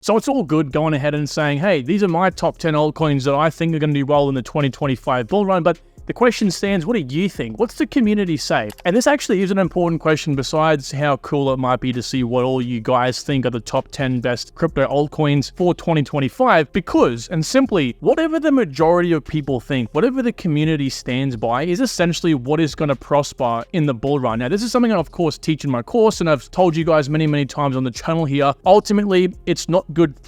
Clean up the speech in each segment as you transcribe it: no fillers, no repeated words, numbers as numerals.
So it's all good going ahead and saying, hey, these are my top 10 altcoins that I think are going to do well in the 2025 bull run. But the question stands, what do you think? What's the community say? And this actually is an important question besides how cool it might be to see what all you guys think are the top 10 best crypto altcoins for 2025, because, and simply, whatever the majority of people think, whatever the community stands by is essentially what is going to prosper in the bull run. Now, this is something I, of course, teach in my course, and I've told you guys many, many times on the channel here. Ultimately, it's not good,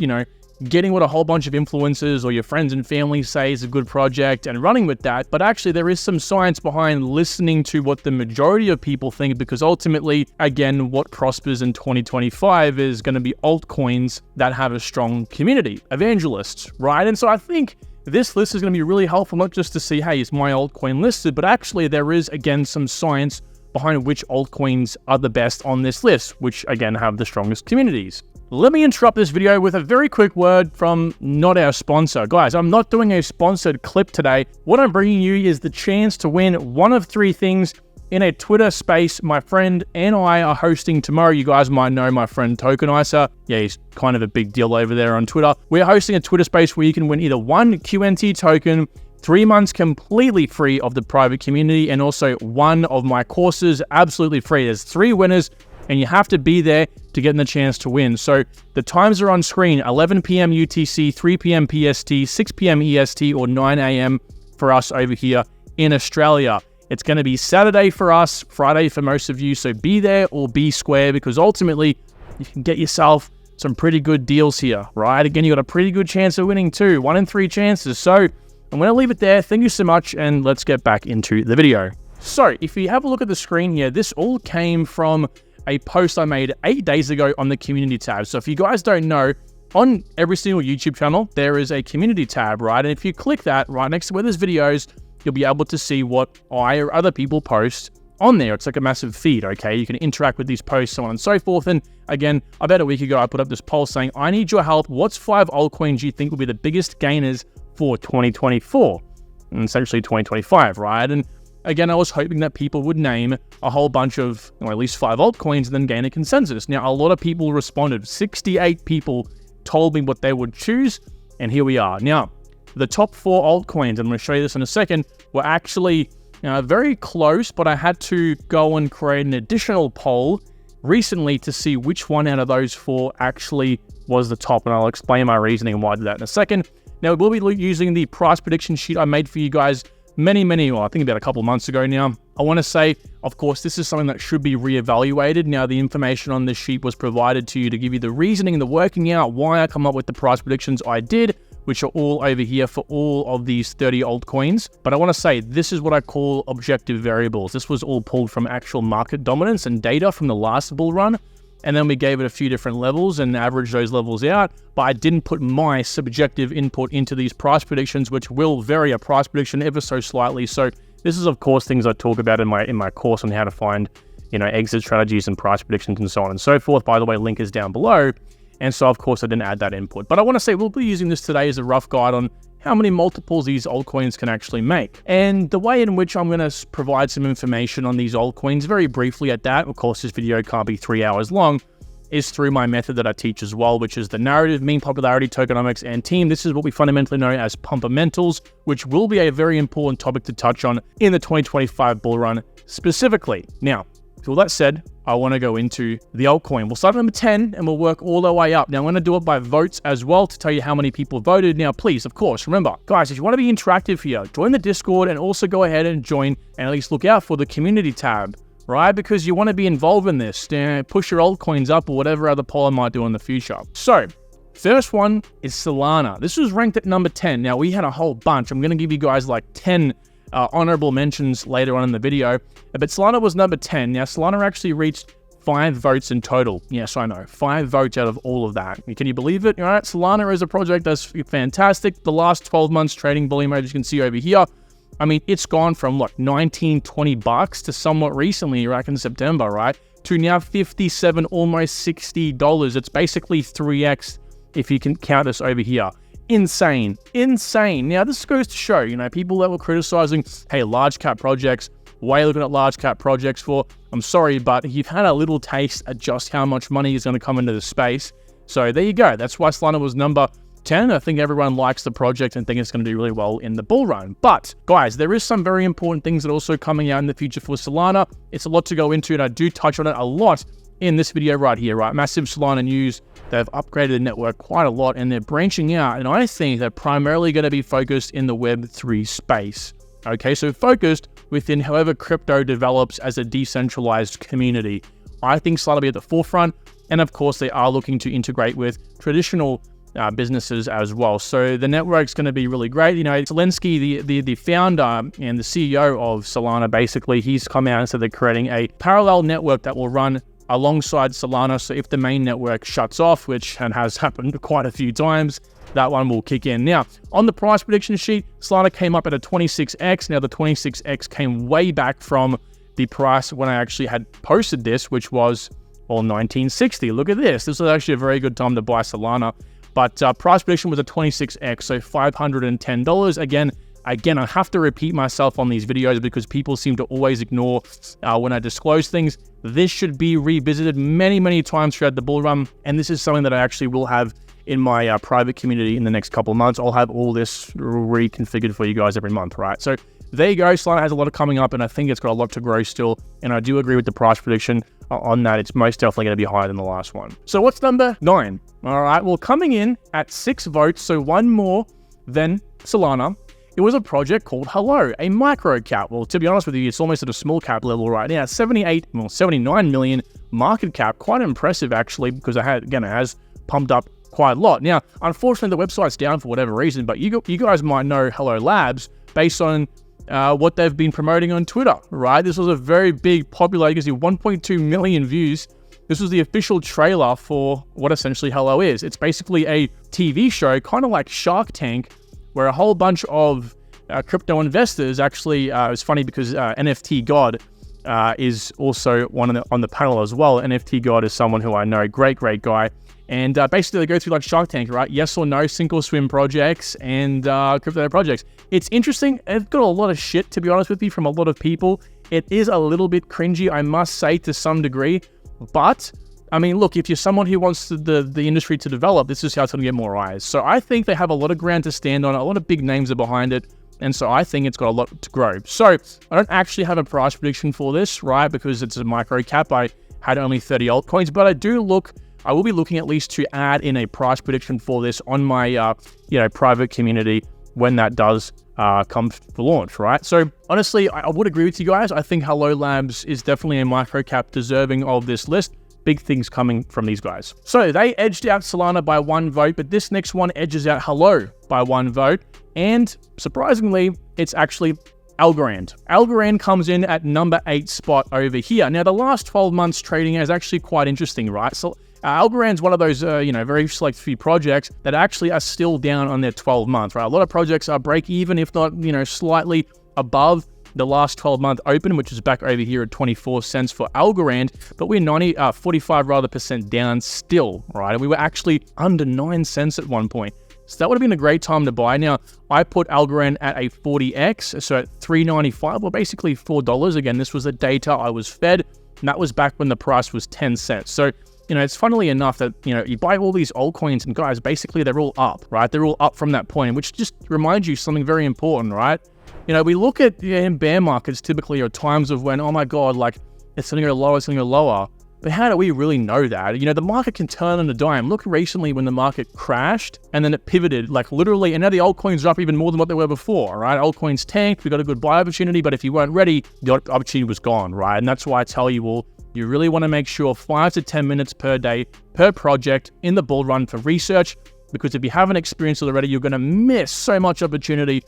getting what a whole bunch of influencers or your friends and family say is a good project and running with that, but actually there is some science behind listening to what the majority of people think, because ultimately, again, what prospers in 2025 is going to be altcoins that have a strong community, evangelists, right? And so I think this list is going to be really helpful, not just to see, hey, is my altcoin listed, but actually there is, again, some science behind which altcoins are the best on this list, which, again, have the strongest communities. Let me interrupt this video with a very quick word from not our sponsor. Guys, I'm not doing a sponsored clip today. What I'm bringing you is the chance to win one of three things in a Twitter space my friend and I are hosting tomorrow. You guys might know my friend Tokenizer. Yeah, he's kind of a big deal over there on Twitter. We're hosting a Twitter space where you can win either one QNT token, 3 months completely free of the private community, and also one of my courses absolutely free. There's 3 winners, and you have to be there to get in the chance to win. So the times are on screen: 11 p.m. UTC, 3 p.m. PST, 6 p.m. EST, or 9 a.m. for us over here in Australia. It's going to be Saturday for us, Friday for most of you, so be there or be square, because ultimately you can get yourself some pretty good deals here, right? Again, you got a pretty good chance of winning too, 1 in 3 chances. So I'm going to leave it there. Thank you so much, and let's get back into the video. So if you have a look at the screen here, this all came from a post I made 8 days ago on the community tab. So if you guys don't know, on every single YouTube channel, there is a community tab, right? And if you click that right next to where there's videos, you'll be able to see what I or other people post on there. It's like a massive feed, okay? You can interact with these posts, so on and so forth. And again, about a week ago, I put up this poll saying, I need your help. What's 5 altcoins you think will be the biggest gainers for 2024? And essentially 2025, right? And again, I was hoping that people would name a whole bunch of, or at least 5 altcoins, and then gain a consensus. Now, a lot of people responded. 68 people told me what they would choose, and here we are. Now, the top 4 altcoins, I'm going to show you this in a second, were actually very close, but I had to go and create an additional poll recently to see which one out of those 4 actually was the top, and I'll explain my reasoning and why I did that in a second. Now, we'll be using the price prediction sheet I made for you guys I think about a couple of months ago now. I want to say, of course, this is something that should be reevaluated. Now, the information on this sheet was provided to you to give you the reasoning and the working out why I come up with the price predictions I did, which are all over here for all of these 30 altcoins. But I want to say, this is what I call objective variables. This was all pulled from actual market dominance and data from the last bull run. And then we gave it a few different levels and averaged those levels out, but I didn't put my subjective input into these price predictions, which will vary a price prediction ever so slightly. So this is, of course, things I talk about in my course on how to find, exit strategies and price predictions and so on and so forth. By the way, link is down below. And so, of course, I didn't add that input. But I want to say we'll be using this today as a rough guide on how many multiples these altcoins can actually make. And the way in which I'm going to provide some information on these altcoins, very briefly at that, of course, this video can't be 3 hours long, is through my method that I teach as well, which is the narrative, mean popularity, tokenomics, and team. This is what we fundamentally know as pumpermentals, which will be a very important topic to touch on in the 2025 bull run specifically. Now, with all that said, I want to go into the altcoin. We'll start at number 10 and we'll work all the way up. Now, I'm going to do it by votes as well to tell you how many people voted. Now, please, of course, remember, guys, if you want to be interactive here, join the Discord and also go ahead and join and at least look out for the community tab, right? Because you want to be involved in this. Push your altcoins up or whatever other poll I might do in the future. So, first one is Solana. This was ranked at number 10. Now, we had a whole bunch. I'm going to give you guys like 10 honorable mentions later on in the video. But Solana was number 10. Now, Solana actually reached 5 votes in total. Yes, I know. 5 votes out of all of that. Can you believe it? All right, Solana is a project that's fantastic. The last 12 months trading volume, as you can see over here, I mean, it's gone from like 19, 20 bucks to somewhat recently, back in September, right? To now 57, almost $60. It's basically 3x if you can count this over here. Insane. Now, this goes to show, people that were criticizing, hey, large cap projects, why are you looking at large cap projects for? I'm sorry, but you've had a little taste at just how much money is going to come into the space. So there you go. That's why Solana was number 10. I think everyone likes the project and think it's going to do really well in the bull run. But guys, there is some very important things that are also coming out in the future for Solana. It's a lot to go into, and I do touch on it a lot in this video right here, right? Massive Solana news. They've upgraded the network quite a lot, and they're branching out, and I think they're primarily going to be focused in the Web3 space. Okay, so focused within however crypto develops as a decentralized community. I think Solana will be at the forefront, and of course they are looking to integrate with traditional businesses as well. So the network's going to be really great. You know, Zelensky, the founder and the CEO of Solana, basically, he's come out and said they're creating a parallel network that will run alongside Solana. So if the main network shuts off, which has happened quite a few times, that one will kick in. Now, on the price prediction sheet, Solana came up at a 26x. Now, the 26x came way back from the price when I actually had posted this, which was, well, 1960. Look at this. This was actually a very good time to buy Solana. But price prediction was a 26x, so $510. Again, I have to repeat myself on these videos because people seem to always ignore when I disclose things. This should be revisited many, many times throughout the bull run, and this is something that I actually will have in my private community in the next couple of months. I'll have all this reconfigured for you guys every month, right? So there you go. Solana has a lot coming up, and I think it's got a lot to grow still. And I do agree with the price prediction on that. It's most definitely going to be higher than the last one. So what's number 9? All right, well, coming in at 6 votes, so one more than Solana, it was a project called Hello, a micro cap. Well, to be honest with you, it's almost at a small cap level right now. 79 million market cap. Quite impressive, actually, because it has pumped up quite a lot. Now, unfortunately, the website's down for whatever reason, but you guys might know Hello Labs based on what they've been promoting on Twitter, right? This was a very big, popular, you can see 1.2 million views. This was the official trailer for what essentially Hello is. It's basically a TV show, kind of like Shark Tank, where a whole bunch of crypto investors actually, it's funny because NFT God is also on the panel as well. NFT God is someone who I know, great guy. And basically they go through like Shark Tank, right? Yes or no, sink or swim projects and crypto projects. It's interesting. It's got a lot of shit, to be honest with you, from a lot of people. It is a little bit cringy, I must say, to some degree. But, I mean, look, if you're someone who wants the industry to develop, this is how it's going to get more eyes. So I think they have a lot of ground to stand on. A lot of big names are behind it. And so I think it's got a lot to grow. So I don't actually have a price prediction for this, right? Because it's a micro cap. I had only 30 altcoins, but I will be looking at least to add in a price prediction for this on my, private community when that does come for launch, right? So honestly, I would agree with you guys. I think Hello Labs is definitely a micro cap deserving of this list. Big things coming from these guys. So they edged out Solana by 1 vote, but this next one edges out Hello by 1 vote. And surprisingly, it's actually Algorand. Algorand comes in at number 8 spot over here. Now, the last 12 months trading is actually quite interesting, right? So Algorand's one of those, very select few projects that actually are still down on their 12 months, right? A lot of projects are break even, if not, slightly above the last 12-month open, which is back over here at 24 cents for Algorand, but we're 45% down still, right? And we were actually under 9 cents at one point. So that would have been a great time to buy. Now, I put Algorand at a 40x, so at $3.95, well, basically $4. Again, this was the data I was fed, and that was back when the price was 10 cents. So, it's funnily enough that, you buy all these altcoins, and guys, basically they're all up, right? They're all up from that point, which just reminds you something very important, right? We look at in bear markets typically are times of when, oh my God, like it's going to go lower, it's going to go lower. But how do we really know that? The market can turn on a dime. Look recently when the market crashed and then it pivoted, like literally, and now the altcoins are up even more than what they were before, right? Altcoins tanked, we got a good buy opportunity, but if you weren't ready, the opportunity was gone, right? And that's why I tell you all, you really want to make sure 5 to 10 minutes per day per project in the bull run for research, because if you haven't experienced it already, you're going to miss so much opportunity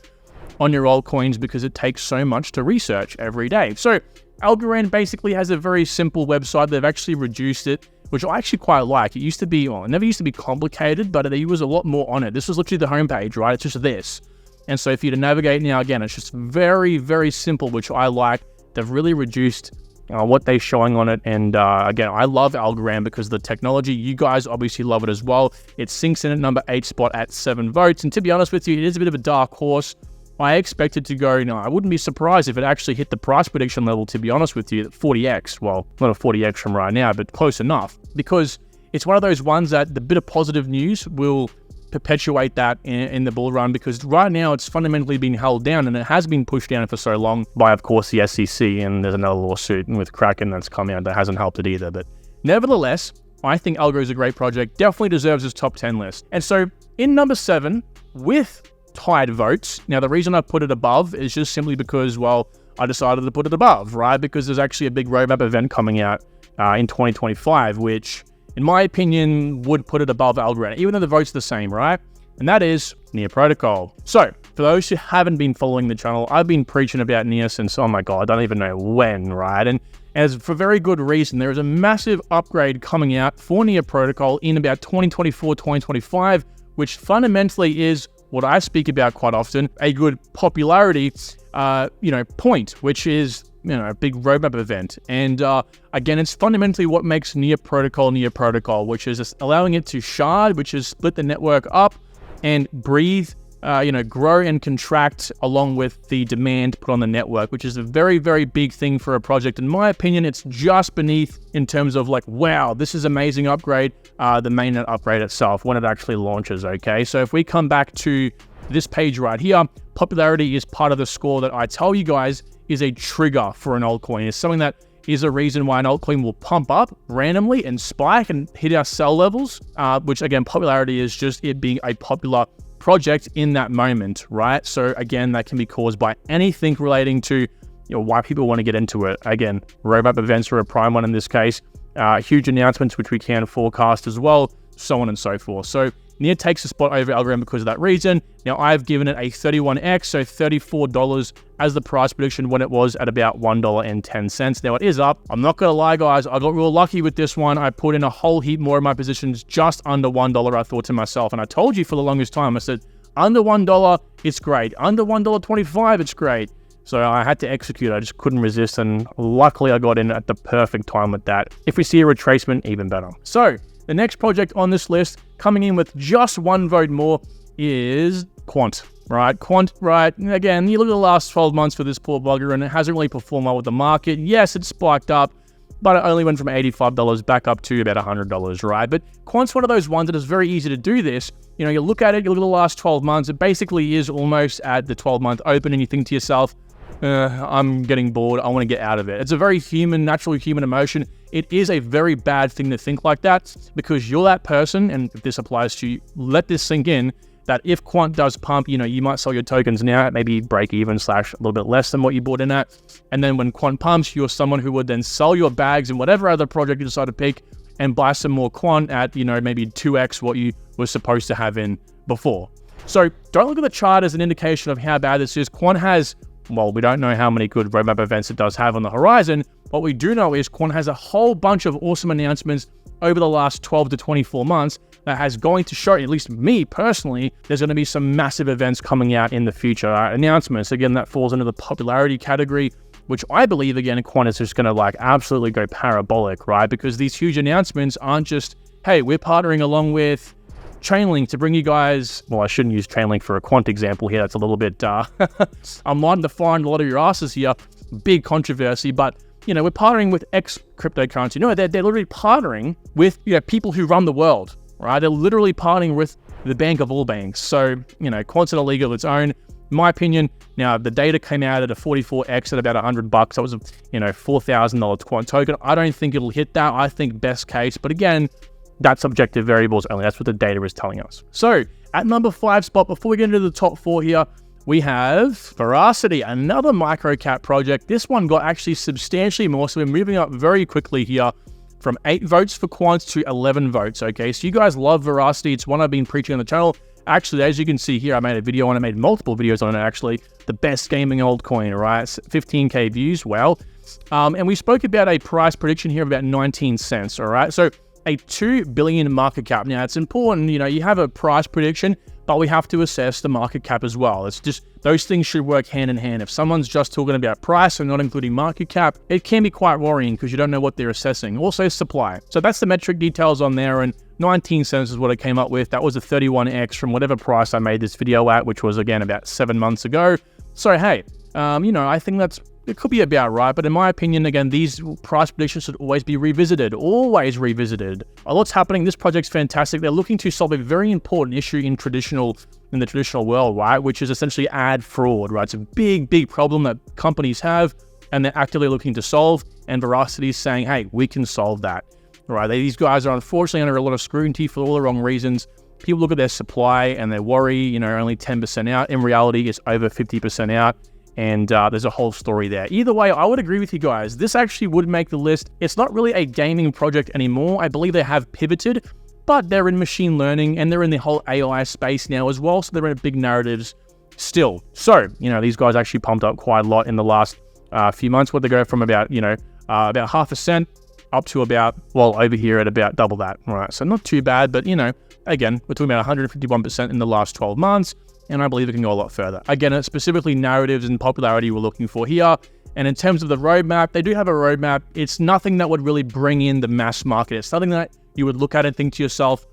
on your altcoins because it takes so much to research every day. So Algorand basically has a very simple website. They've actually reduced it, which I actually quite like. It used to be, it never used to be complicated, but there was a lot more on it. This was literally the homepage, right? It's just this. And so for you to navigate now, again, it's just very, very simple, which I like. They've really reduced what they're showing on it. And again, I love Algorand because the technology, you guys obviously love it as well. It sinks in at number 8 spot at 7 votes. And to be honest with you, it is a bit of a dark horse. I expected to go, I wouldn't be surprised if it actually hit the price prediction level, to be honest with you, at 40x. Well, not a 40x from right now, but close enough. Because it's one of those ones that the bit of positive news will perpetuate that in the bull run, because right now it's fundamentally been held down, and it has been pushed down for so long by, of course, the SEC, and there's another lawsuit with Kraken that's come out that hasn't helped it either. But nevertheless, I think ALGO is a great project, definitely deserves its top 10 list. And so in number 7, with tied votes, now the reason I put it above is just simply because, well, I decided to put it above, right? Because there's actually a big roadmap event coming out in 2025, which in my opinion would put it above Algorand, even though the vote's the same, right? And that is Near Protocol. So for those who haven't been following the channel, I've been preaching about Near since, oh my God, I don't even know when, right? And as for very good reason, there is a massive upgrade coming out for Near Protocol in about 2024, 2025, which fundamentally is what I speak about quite often, a good popularity, point, which is, a big roadmap event. And again, it's fundamentally what makes Near Protocol, which is just allowing it to shard, which is split the network up and breathe, grow and contract along with the demand put on the network, which is a very, very big thing for a project. In my opinion, it's just beneath in terms of like, wow, this is amazing upgrade, the mainnet upgrade itself when it actually launches, okay? So if we come back to this page right here, popularity is part of the score that I tell you guys is a trigger for an altcoin. It's something that is a reason why an altcoin will pump up randomly and spike and hit our sell levels, which again, popularity is just it being a popular project in that moment, right? So again, that can be caused by anything relating to why people want to get into it. Again, roadmap events are a prime one in this case, huge announcements which we can forecast as well, so on and so forth. So Near takes a spot over Algorand because of that reason. Now, I've given it a 31x, so $34 as the price prediction when it was at about $1.10. Now, it is up. I'm not going to lie, guys. I got real lucky with this one. I put in a whole heap more of my positions just under $1, I thought to myself. And I told you for the longest time, I said, under $1, it's great. Under $1.25, it's great. So I had to execute. I just couldn't resist. And luckily, I got in at the perfect time with that. If we see a retracement, even better. So the next project on this list, coming in with just one vote more, is Quant, right? Quant, right? Again, you look at the last 12 months for this poor bugger, and it hasn't really performed well with the market. Yes, it spiked up, but it only went from $85 back up to about $100, right? But Quant's one of those ones that is very easy to do this. You look at it, you look at the last 12 months, it basically is almost at the 12-month open, and you think to yourself, I'm getting bored, I want to get out of it. It's a very natural human emotion. It is a very bad thing to think like that, because you're that person, and if this applies to you, let this sink in, that if Quant does pump, you might sell your tokens now at maybe break even / a little bit less than what you bought in at. And then when Quant pumps, you're someone who would then sell your bags in whatever other project you decide to pick and buy some more Quant at, maybe 2x what you were supposed to have in before. So don't look at the chart as an indication of how bad this is. Quant has, well, we don't know how many good roadmap events it does have on the horizon. What we do know is Quant has a whole bunch of awesome announcements over the last 12 to 24 months that has going to show, at least me personally, there's going to be some massive events coming out in the future. Announcements, again, that falls into the popularity category, which I believe, again, Quant is just going to absolutely go parabolic, right? Because these huge announcements aren't just, hey, we're partnering along with Chainlink to bring you guys, well, I shouldn't use Chainlink for a Quant example here. That's a little bit, I'm lighting the fire in a lot of your asses here. Big controversy, but we're partnering with X cryptocurrency. No, they're literally partnering with people who run the world, right? They're literally partnering with the bank of all banks. So, Quant's in a league of its own. In my opinion, now the data came out at a 44x at about $100. That was a $4,000 Quant token. I don't think it'll hit that. I think best case, but again, that's subjective variables only. That's what the data is telling us. So at number 5 spot, before we get into the top 4 here, we have Verasity, another micro-cap project. This one got actually substantially more, so we're moving up very quickly here from 8 votes for Quant to 11 votes, okay? So you guys love Verasity. It's one I've been preaching on the channel. Actually, as you can see here, I made a video on it, made multiple videos on it actually. The best gaming altcoin, right? 15K views, well. And we spoke about a price prediction here of about 19 cents, all right? So a 2 billion market cap. Now, it's important, you have a price prediction, but we have to assess the market cap as well. It's just, those things should work hand in hand. If someone's just talking about price and not including market cap, it can be quite worrying because you don't know what they're assessing. Also supply. So that's the metric details on there, and 19 cents is what I came up with. That was a 31x from whatever price I made this video at, which was again about 7 months ago. So hey, I think that's it could be about right, but in my opinion, again, these price predictions should always be revisited, always revisited. A lot's happening. This project's fantastic. They're looking to solve a very important issue in the traditional world, right? Which is essentially ad fraud, right? It's a big problem that companies have, and they're actively looking to solve. And Verasity is saying, hey, we can solve that, right? These guys are unfortunately under a lot of scrutiny for all the wrong reasons. People look at their supply and they worry, only 10% out. In reality, it's over 50% out. And there's a whole story there. Either way, I would agree with you guys. This actually would make the list. It's not really a gaming project anymore. I believe they have pivoted, but they're in machine learning and they're in the whole AI space now as well. So they're in big narratives still. So, these guys actually pumped up quite a lot in the last few months. What they go from about, about 0.5% up to about, over here at about double that. All right. So not too bad, but again, we're talking about 151% in the last 12 months. And I believe it can go a lot further. Again, it's specifically narratives and popularity we're looking for here. And in terms of the roadmap, they do have a roadmap. It's nothing that would really bring in the mass market. It's something that you would look at and think to yourself,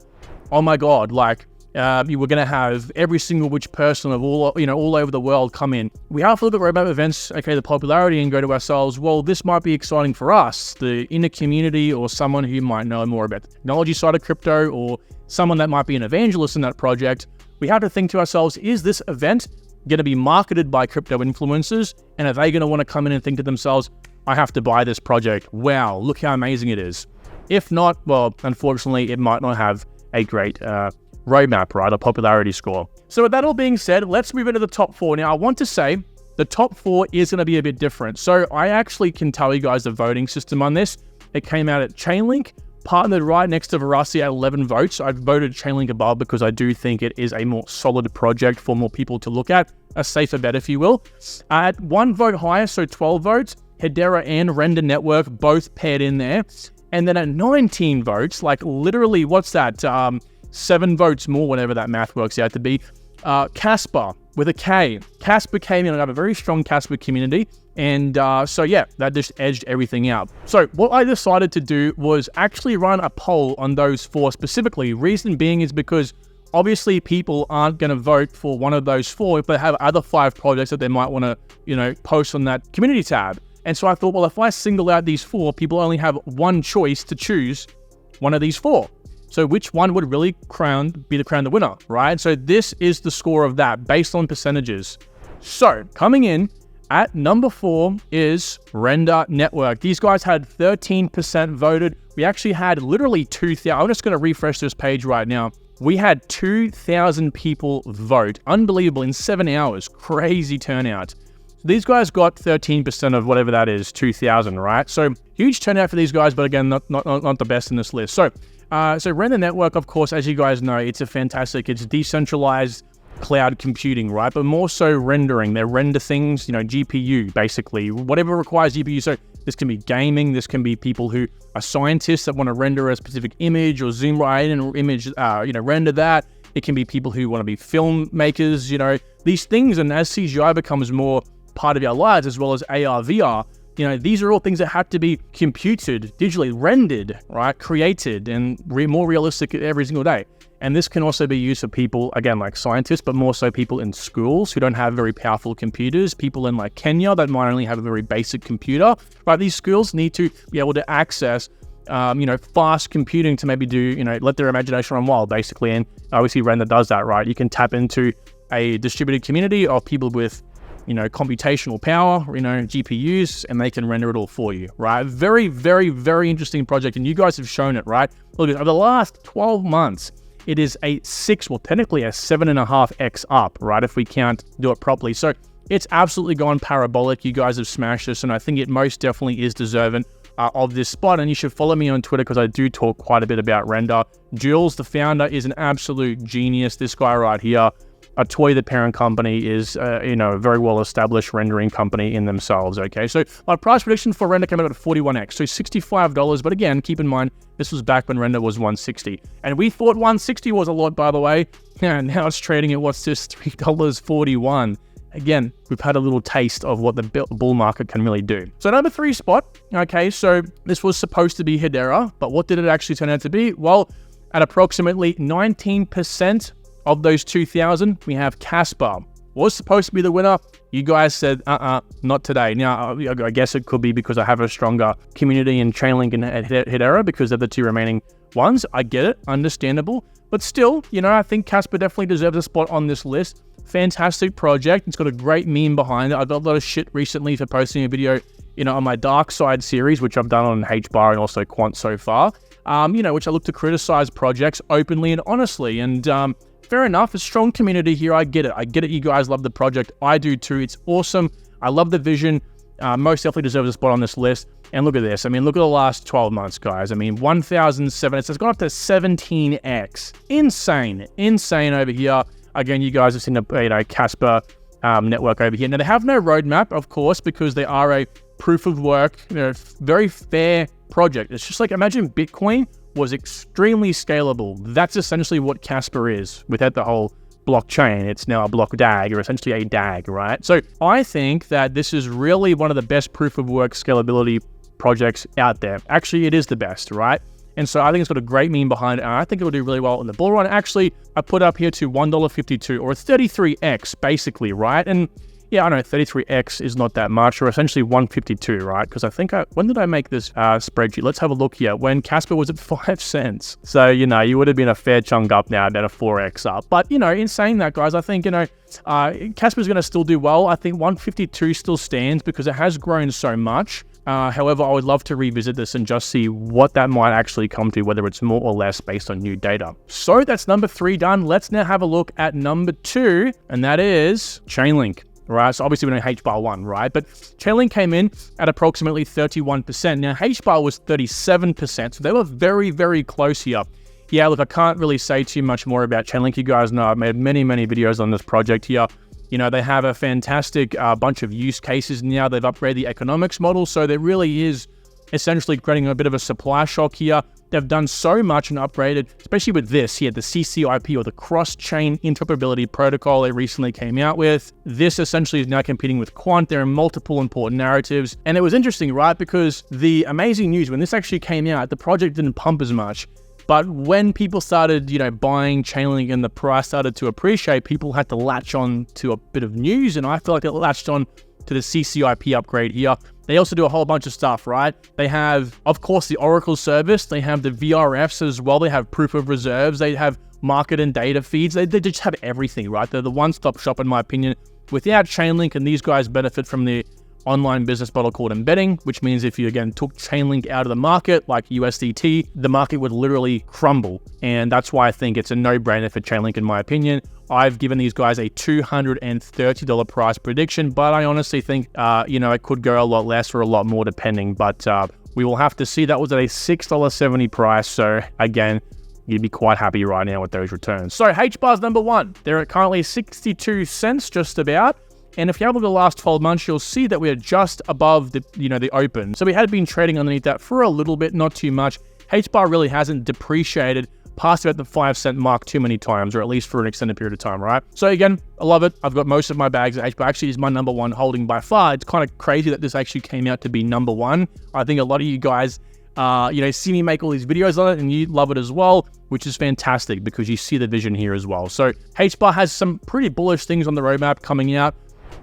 oh my God, you were going to have every single which person of all over the world come in. We have to look at roadmap events, okay, the popularity, and go to ourselves, well, this might be exciting for us, the inner community, or someone who might know more about the technology side of crypto, or someone that might be an evangelist in that project. We have to think to ourselves, is this event going to be marketed by crypto influencers? And are they going to want to come in and think to themselves, I have to buy this project. Wow, look how amazing it is. If not, well, unfortunately, it might not have a great roadmap, right? A popularity score. So with that all being said, let's move into the top 4. Now, I want to say the top 4 is going to be a bit different. So I actually can tell you guys the voting system on this. It came out at Chainlink, partnered right next to Verasity at 11 votes. I've voted Chainlink above because I do think it is a more solid project for more people to look at, a safer bet, if you will. At 1 vote higher, so 12 votes, Hedera and Render Network both paired in there. And then at 19 votes, literally, what's that? 7 votes more, whatever that math works out to be. Kaspa with a K. Kaspa came in and have a very strong Kaspa community. And so yeah, that just edged everything out. So what I decided to do was actually run a poll on those 4 specifically. Reason being is because obviously people aren't going to vote for one of those 4 if they have other 5 projects that they might want to, post on that community tab. And so I thought, well, if I single out these 4, people only have one choice to choose one of these 4. So which one would really be the winner, right? So this is the score of that based on percentages. So coming in at number 4 is Render Network. These guys had 13% voted. We actually had literally 2,000. I'm just going to refresh this page right now. We had 2,000 people vote. Unbelievable, in 7 hours. Crazy turnout. So these guys got 13% of whatever that is, 2,000, right? So huge turnout for these guys, but again, not the best in this list. So Render Network, of course, as you guys know, it's decentralized cloud computing, right? But more so rendering. They render things, GPU, basically, whatever requires GPU. So this can be gaming. This can be people who are scientists that want to render a specific image or zoom right in an image, render that. It can be people who want to be filmmakers, these things. And as CGI becomes more part of our lives, as well as AR, VR, these are all things that have to be computed, digitally rendered, right? Created and more realistic every single day. And this can also be used for people, again, like scientists, but more so people in schools who don't have very powerful computers, people in Kenya that might only have a very basic computer, right? These schools need to be able to access, fast computing to maybe do, let their imagination run wild, basically. And obviously Render does that, right? You can tap into a distributed community of people with, computational power, GPUs, and they can render it all for you, right? Very, very, very interesting project. And you guys have shown it, right? Look, over the last 12 months, it is technically a 7.5x up, right? If we can't do it properly. So it's absolutely gone parabolic. You guys have smashed this, and I think it most definitely is deserving of this spot. And you should follow me on Twitter because I do talk quite a bit about Render. Jules, the founder, is an absolute genius. This guy right here. Toy, the parent company, is a very well-established rendering company in themselves, okay? So my price prediction for Render came out at 41x, so $65. But again, keep in mind, this was back when Render was $160. And we thought $160 was a lot, by the way. And now it's trading at, what's this, $3.41. Again, we've had a little taste of what the bull market can really do. So number 3 spot, okay, so this was supposed to be Hedera, but what did it actually turn out to be? Well, at approximately 19%, of those 2,000, we have Kaspa. was supposed to be the winner. You guys said, not today. Now, I guess it could be because I have a stronger community in Chainlink and Hedera because they're the two remaining ones. I get it, understandable. But still, I think Kaspa definitely deserves a spot on this list. Fantastic project. It's got a great meme behind it. I got a lot of shit recently for posting a video, on my Dark Side series, which I've done on HBAR and also Quant so far, which I look to criticize projects openly and honestly. And fair enough, a strong community here. I get it. You guys love the project. I do too. It's awesome. I love the vision. Most definitely deserves a spot on this list. And look at this. Look at the last 12 months, guys. 1,007. It's gone up to 17x. Insane over here. Again, you guys have seen the Kaspa network over here. Now, they have no roadmap, of course, because they are a proof of work, very fair project. It's just like, imagine Bitcoin was extremely scalable. That's essentially what Kaspa is without the whole blockchain. It's now a block DAG, or essentially a DAG, right? So I think that this is really one of the best proof of work scalability projects out there. Actually, it is the best, right? And so I think it's got a great meme behind it, and I think it will do really well in the bull run. Actually, I put up here to $1.52, or a 33x, basically, right? And yeah, I know 33x is not that much, or essentially 152, right? Because I think when did I make this spreadsheet? Let's have a look here. When Kaspa was at 5 cents. So, you would have been a fair chunk up now, about a 4x up. But, in saying that, guys, I think, Kaspa is going to still do well. I think 152 still stands because it has grown so much. However, I would love to revisit this and just see what that might actually come to, whether it's more or less based on new data. So that's number 3 done. Let's now have a look at number 2, and that is Chainlink. Right, so obviously we know HBAR 1, right? But Chainlink came in at approximately 31%. Now, HBAR was 37%, so they were very, very close here. Yeah, look, I can't really say too much more about Chainlink. You guys know I've made many, many videos on this project here. They have a fantastic bunch of use cases now. They've upgraded the economics model, so there really is essentially creating a bit of a supply shock here. They've done so much and upgraded, especially with this here, the CCIP, or the cross-chain interoperability protocol they recently came out with. This essentially is now competing with Quant. There are multiple important narratives. And it was interesting, right? Because the amazing news, when this actually came out, the project didn't pump as much. But when people started, buying Chainlink and the price started to appreciate, people had to latch on to a bit of news. And I feel like they latched on to the CCIP upgrade here. They also do a whole bunch of stuff, right? They have, of course, the Oracle service. They have the VRFs as well. They have proof of reserves. They have market and data feeds. They just have everything, right? They're the one-stop shop, in my opinion. Without Chainlink, and these guys benefit from the online business model called embedding, which means if you, again, took Chainlink out of the market, like USDT, the market would literally crumble. And that's why I think it's a no-brainer for Chainlink, in my opinion. I've given these guys a $230 price prediction, but I honestly think, it could go a lot less or a lot more depending, but we will have to see. That was at a $6.70 price, so again, you'd be quite happy right now with those returns. So HBAR's number 1. They're at currently 62 cents just about. And if you have a look at the last 12 months, you'll see that we are just above the open. So we had been trading underneath that for a little bit, not too much. HBAR really hasn't depreciated past about the 5 cent mark too many times, or at least for an extended period of time, right? So again, I love it. I've got most of my bags at HBAR. Actually, is my number 1 holding by far. It's kind of crazy that this actually came out to be number 1. I think a lot of you guys, see me make all these videos on it and you love it as well, which is fantastic because you see the vision here as well. So HBAR has some pretty bullish things on the roadmap coming out.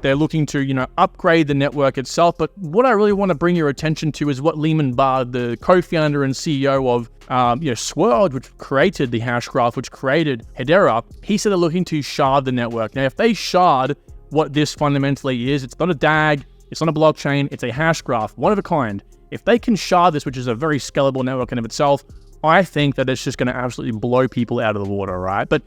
They're looking to, upgrade the network itself. But what I really want to bring your attention to is what Lehman Bard, the co-founder and CEO of, Swirl, which created the hash graph, which created Hedera, he said they're looking to shard the network. Now, if they shard what this fundamentally is, it's not a DAG, it's not a blockchain, it's a hash graph, one of a kind. If they can shard this, which is a very scalable network in of itself, I think that it's just going to absolutely blow people out of the water, right? But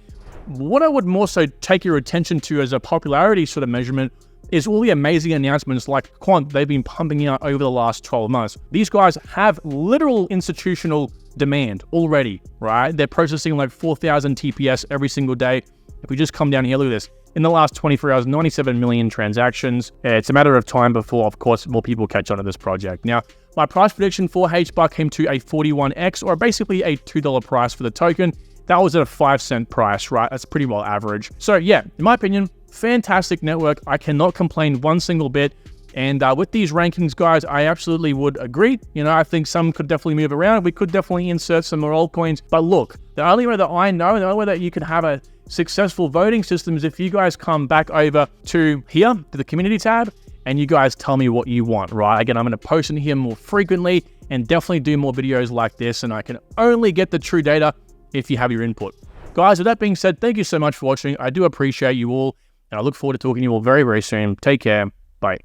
what I would more so take your attention to as a popularity sort of measurement is all the amazing announcements like Quant they've been pumping out over the last 12 months. These guys have literal institutional demand already, right? They're processing like 4,000 TPS every single day. If we just come down here, look at this. In the last 24 hours, 97 million transactions. It's a matter of time before, of course, more people catch on to this project. Now, my price prediction for HBAR came to a 41x, or basically a $2 price for the token. That was at a 5 cent price, right? That's pretty well average. So yeah, in my opinion, fantastic network. I cannot complain one single bit. And with these rankings, guys, I absolutely would agree. I think some could definitely move around. We could definitely insert some more altcoins. But look, the only way that I know, and the only way that you can have a successful voting systems if you guys come back over to here, to the community tab, and you guys tell me what you want, right? Again, I'm going to post in here more frequently and definitely do more videos like this, and I can only get the true data if you have your input. Guys, with that being said, thank you so much for watching. I do appreciate you all, and I look forward to talking to you all very, very soon. Take care. Bye.